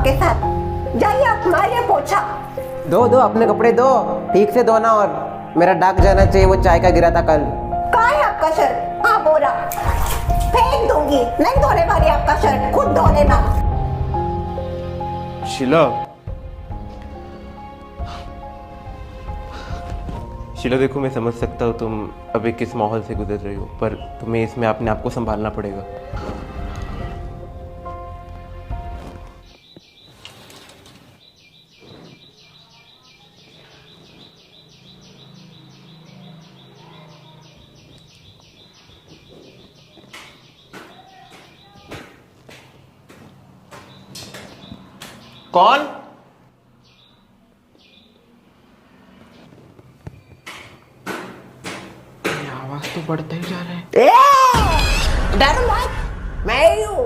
आपके साथ। जाइए आप मारिए पोछा। दो दो अपने कपड़े दो, ठीक से धोना, और मेरा डाक जाना चाहिए, वो चाय का गिरा था कल। कहाँ है आपका शर्ट? हाँ बोरा फेंक दूंगी, नहीं धोने वाली आपका शर्ट, खुद धो लेना। शीला, शीला देखो, मैं समझ सकता हूँ तुम अभी किस माहौल से गुजर रही हो, पर तुम्हें इसमें अपने आप को संभालना पड़ेगा। कौन? आवाज तो बढ़ता ही जा रहा है। डरो मत, मैं ही हूँ।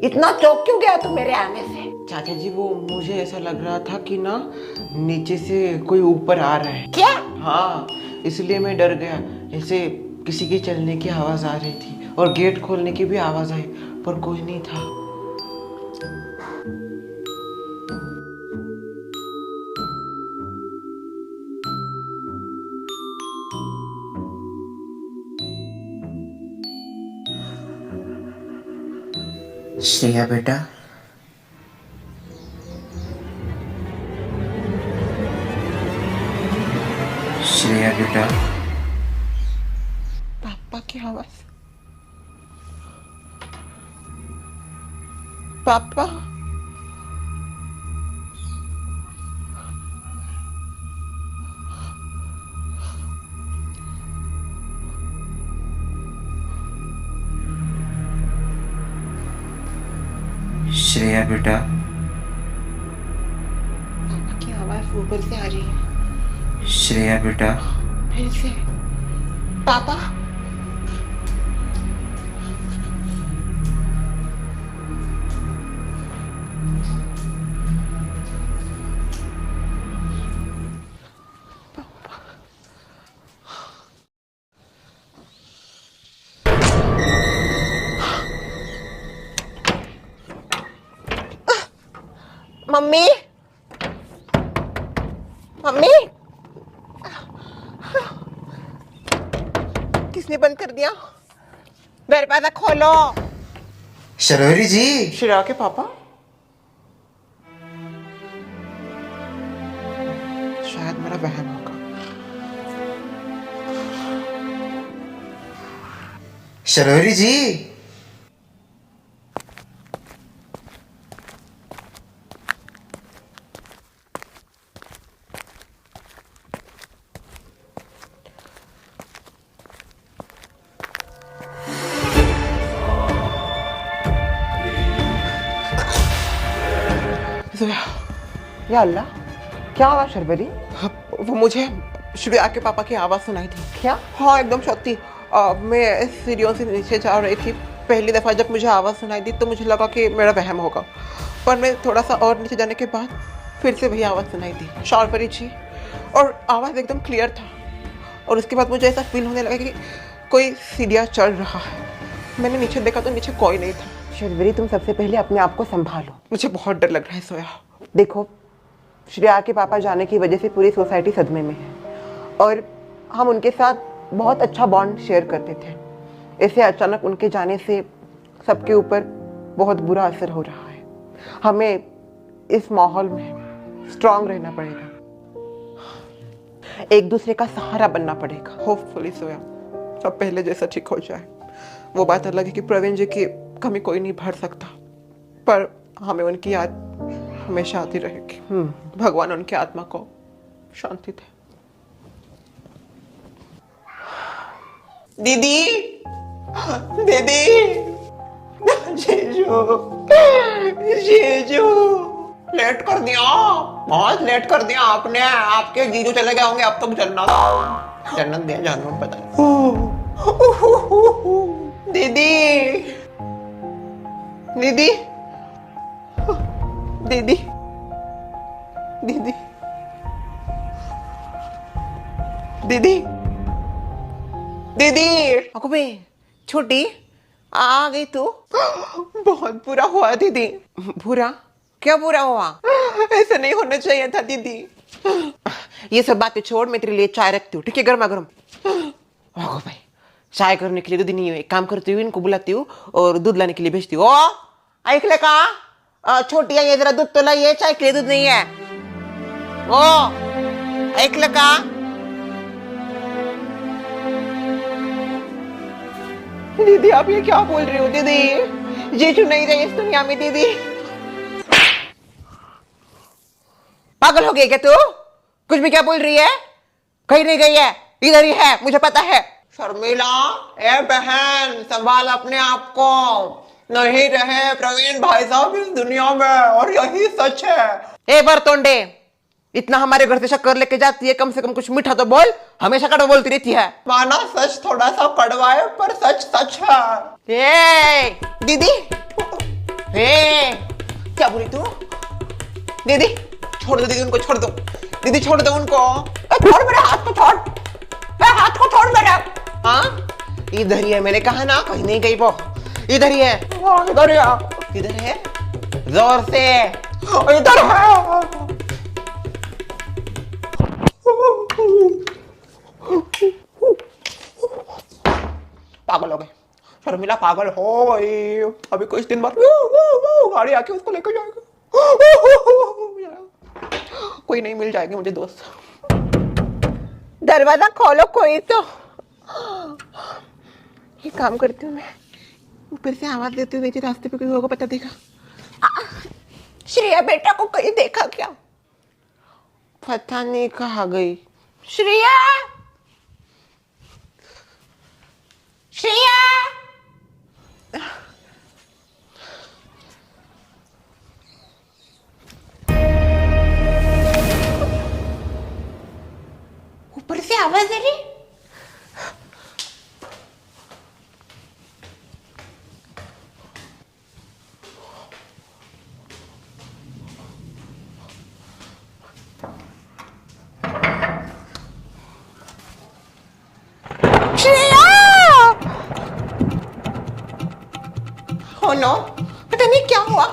इतना चौंक क्यों गया तू मेरे आने से? चाचा जी, वो मुझे ऐसा लग रहा था कि ना नीचे से कोई ऊपर आ रहा है। क्या? हाँ, इसलिए मैं डर गया। ऐसे किसी की चलने की आवाज आ रही थी और गेट खोलने की भी आवाज आई, पर कोई नहीं था। श्रेया बेटा, श्रेया बेटा। पापा की आवाज। पापा। श्रेया बेटा। पापा की आवाज ऊपर से आ रही है। श्रेया बेटा। फिर से। पापा। मम्मी, मम्मी, किसने बंद कर दिया? दरवाजा खोलो। शर्वरी जी। श्रेया के पापा। शायद मेरा बहन होगा। शर्वरी जी। या अल्लाह, क्या हुआ शर्वरी? वो मुझे श्रेया के पापा की आवाज़ सुनाई थी। क्या? हाँ, एकदम सच्ची। मैं सीढ़ियों से नीचे जा रही थी। पहली दफ़ा जब मुझे आवाज़ सुनाई दी तो मुझे लगा कि मेरा वहम होगा, पर मैं थोड़ा सा और नीचे जाने के बाद फिर से वही आवाज़ सुनाई दी, शर्वरी जी, और आवाज़ एकदम क्लियर था। और उसके बाद मुझे ऐसा फील होने लगा कि कोई सीढ़ियाँ चढ़ रहा है। मैंने नीचे देखा तो नीचे कोई नहीं था। शर्वरी, तुम सबसे पहले अपने आप को संभालो। मुझे बहुत डर लग रहा है सोया। देखो, श्रेया के पापा जाने की वजह से पूरी सोसाइटी सदमे में है और हम उनके साथ बहुत अच्छा बॉन्ड शेयर करते थे। ऐसे अचानक उनके जाने से सबके ऊपर बहुत बुरा असर हो रहा है। हमें इस माहौल में स्ट्रांग रहना पड़ेगा, एक दूसरे का सहारा बनना पड़ेगा। होपफुली सोया सब पहले जैसा ठीक हो जाए। वो बात अलग है कि प्रवीण जी की कमी कोई नहीं भर सकता, पर हमें उनकी याद हमेशा आती रहेगी। भगवान उनकी आत्मा को शांति दे। दीदी, दीदी, जीजू, जीजू, लेट कर दिया, बहुत लेट कर दिया आपने। आपके जीजू चले गए होंगे अब तक जन्नत। जन्नत दिया जानवर पता नहीं। दीदी, दीदी, दीदी, दीदी, दीदी, दीदी। अकुबे छोटी आ गई तू। बहुत बुरा हुआ दीदी। बुरा? क्या बुरा हुआ? ऐसा नहीं होना चाहिए था दीदी। ये सब बातें छोड़, मैं तेरे लिए चाय रखती हूँ, ठीक है? गर्मा गर्म। भागो भाई, चाय करने के लिए दूध नहीं है। एक काम करती हूँ, इनको बुलाती हूँ और दूध लाने के लिए भेजती हूँ। ओ ऐकले का? छोटी आई, जरा दूध तो लाइए, चाय के लिए दूध नहीं है। ओ ऐकलं का? दीदी आप ये क्या बोल रही हो दीदी? जीजू नहीं रहे इस दुनिया में दीदी। पागल हो गई क्या तू? कुछ भी क्या बोल रही है? कहीं नहीं गई है, इधर ही है, मुझे पता है। शर्मिला, ए बहन, संभाल अपने आप को। नहीं रहे प्रवीण भाई साहब इस दुनिया में, और यही सच है। ए बरतोंडे, इतना हमारे घर से शक्कर लेके जाती है, कम से कम कुछ मीठा तो बोल। हमेशा कड़वा बोलती रहती है। माना सच थोड़ा सा कड़वा है, पर सच सच है। ए दीदी, ए क्या बोली तू? दीदी छोड़ दो, दीदी उनको छोड़ दो, दीदी छोड़ दो उनको। छोड़ मेरे हाथ को, छोड़ हाथ को, छोड़ मेरा। हाँ इधर ही है, मैंने कहा ना, कहीं नहीं गई वो, इधर ही है। इधर इधर है, जोर से। इधर है। पागल हो गए, शर्मिला पागल हो गई। अभी कुछ दिन बाद गाड़ी आके उसको लेकर जाएगा। कोई नहीं मिल जाएगी मुझे दोस्त। दरवाजा खोलो कोई तो। ये काम करती हूँ मैं, ऊपर से आवाज देती हूँ, नीचे रास्ते पे कोई होगा पता देगा। श्रेया बेटा को कहीं देखा क्या? पता नहीं कहाँ गई। श्रेया, श्रेया, ऊपर से आवाज आ रही। Oh no, पता नहीं क्या हुआ।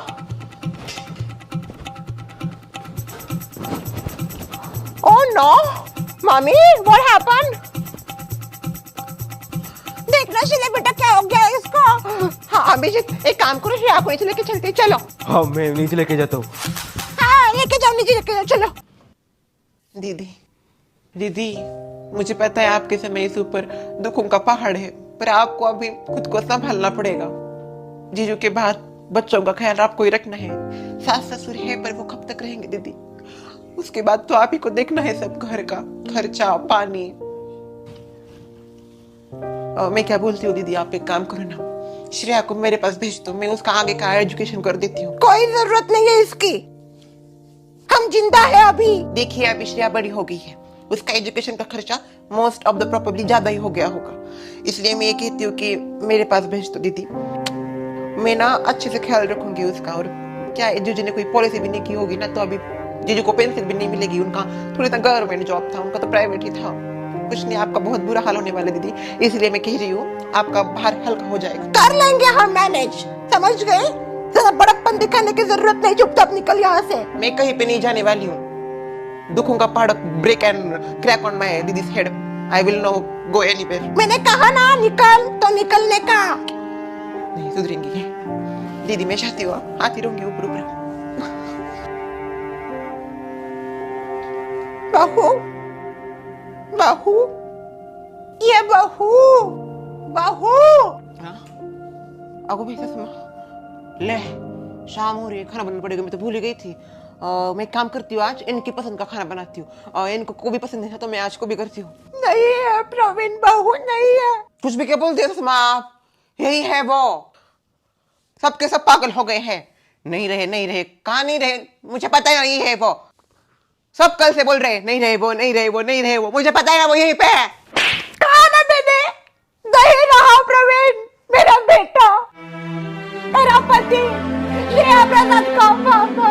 Oh no, mummy, what happened? देखना श्रेया बेटा क्या हो गया इसको। हाँ अभिजीत, एक काम करो, श्रेया को नीचे लेके चलते, चलो। हाँ मैं नीचे लेके जाता हूँ। हाँ लेके जाओ, नीचे लेके जाओ, चलो। दीदी, दीदी, मुझे पता है आपके समय इस ऊपर दुखों का पहाड़ है, पर आपको अभी खुद को संभालना पड़ेगा। जीजू के बाद बच्चों का ख्याल आपको ही रखना है। सास ससुर है पर वो कब तक रहेंगे दीदी? उसके बाद तो आप ही को देखना है सब, घर का खर्चा पानी। मैं क्या बोलती हूँ दीदी, आप एक काम करो ना, श्रेया को मेरे पास भेज दो, मैं उसका आगे का एजुकेशन कर देती हूँ। कोई जरूरत नहीं है इसकी, हम जिंदा है अभी। देखिए अभी श्रेया बड़ी हो गई है, उसका एजुकेशन का खर्चा मोस्ट ऑफ द प्रोबेबली ज्यादा ही हो गया होगा, इसलिए मैं ये कहती हूँ कि मेरे पास भेज दो दीदी। मैं ना अच्छे से ख्याल रखूंगी उसका। और क्या जीजू ने कोई पॉलिसी भी नहीं की होगी ना, तो अभी जीजू को पेंशन भी नहीं मिलेगी। उनका थोड़ी सा गवर्नमेंट जॉब था, उनका तो प्राइवेट ही था। कुछ नहीं, आपका बहुत बुरा हाल होने वाला दीदी, इसलिए मैं कह रही हूँ आपका भार हल्का हो जाएगा। कर लेंगे हम मैनेज, समझ गए? ज्यादा बड़प्पन दिखाने की जरूरत नहीं, चुपचाप निकल यहाँ से। मैं कहीं पे नहीं जाने वाली हूँ। दुखों का पहाड़ break and crack on my दीदीज head. I will no go anywhere. मैंने कहा ना निकल, तो निकलने का। नहीं सुधरेंगी दीदी, मैं चाहती हूँ आती रहूंगी ऊपर ऊपर। बहू, बहू, ये बहू, बहू। आगो भाई ससुमा, ले शाम हो रही है, खाना बनाना पड़ेगा, मैं तो भूल ही गई थी। मैं काम करती हूँ, आज इनकी पसंद का खाना बनाती हूँ। इनको को भी पसंद है तो मैं आज को भी करती हूँ। नहीं है प्रवीण, बहू नहीं है। कुछ भी क्या बोलती है ससुमा आप? यही है वो, सबके सब पागल हो गए हैं। नहीं रहे, नहीं रहे, कहाँ नहीं रहे, मुझे पता है नहीं है वो। सब कल से बोल रहे नहीं रहे वो, नहीं रहे वो, नहीं रहे वो, मुझे पता है ना वो यहीं पे है। कहा ना मैंने, नहीं रहा प्रवीण, मेरा बेटा, मेरा पति, श्रेया प्रसाद का पापा।